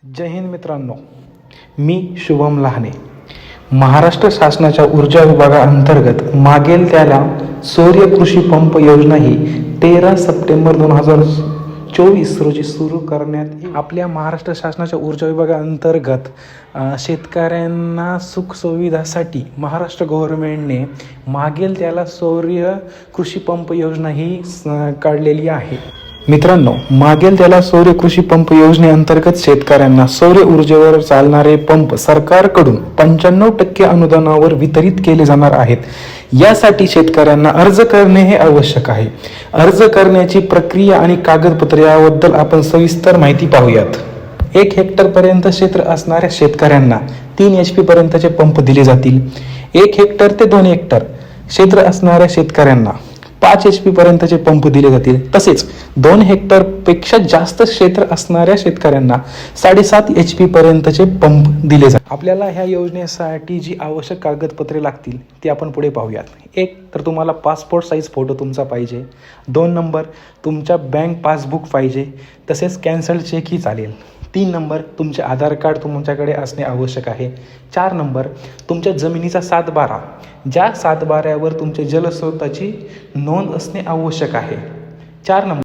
जय हिंद मित्रांनो, मी शुभम लहाने. महाराष्ट्र शासनाच्या ऊर्जा विभागाअंतर्गत मागेल त्याला सौर कृषी पंप योजना ही 13 सप्टेंबर 2024 रोजी सुरू करण्यात येईल. आपल्या महाराष्ट्र शासनाच्या ऊर्जा विभागाअंतर्गत शेतकऱ्यांना सुखसुविधासाठी महाराष्ट्र गव्हर्नमेंटने मागेल त्याला सौर कृषी पंप योजना ही काढलेली आहे. मित्रांनो, मागेल त्याला सौर कृषी पंप योजनेअंतर्गत शेतकऱ्यांना सौर ऊर्जेवर चालणारे पंप सरकारकडून 95% अनुदानावर वितरित केले जाणार आहेत. यासाठी शेतकऱ्यांना अर्ज करणे हे आवश्यक आहे. अर्ज करण्याची प्रक्रिया आणि कागदपत्रे याबद्दल आपण सविस्तर माहिती पाहूयात. 1 हेक्टरपर्यंत क्षेत्र असणाऱ्या शेतकऱ्यांना 3 HP पर्यंतचे पंप दिले जातील. 1 हेक्टर ते 2 हेक्टर क्षेत्र असणाऱ्या शेतकऱ्यांना 5 HP पर्यंतचे पंप दिले जातील. तसेच 2 हेक्टर पेक्षा जास्त क्षेत्र असणाऱ्या शेतकऱ्यांना 7.5 HP पर्यंतचे पंप दिले जातील. आपल्याला ह्या योजनेसाठी जी आवश्यक कागदपत्रे लागतील ती आपण पुढे पाहूयात. 1 तर तुम्हाला पासपोर्ट साईज फोटो तुमचा पाहिजे. 2 नंबर तुमच्या बँक पासबुक पाहिजे. तसेच कॅन्सल्ड चेक ही चालेल. 3 नंबर तुमचे आधार कार्ड तुमच्याकडे असणे आवश्यक आहे. 4 नंबर तुमच्या जमिनीचा 7/12, ज्या 7/12वर तुमच्या जलस्रोताची नोंद असणे आवश्यक आहे. 4 नंबर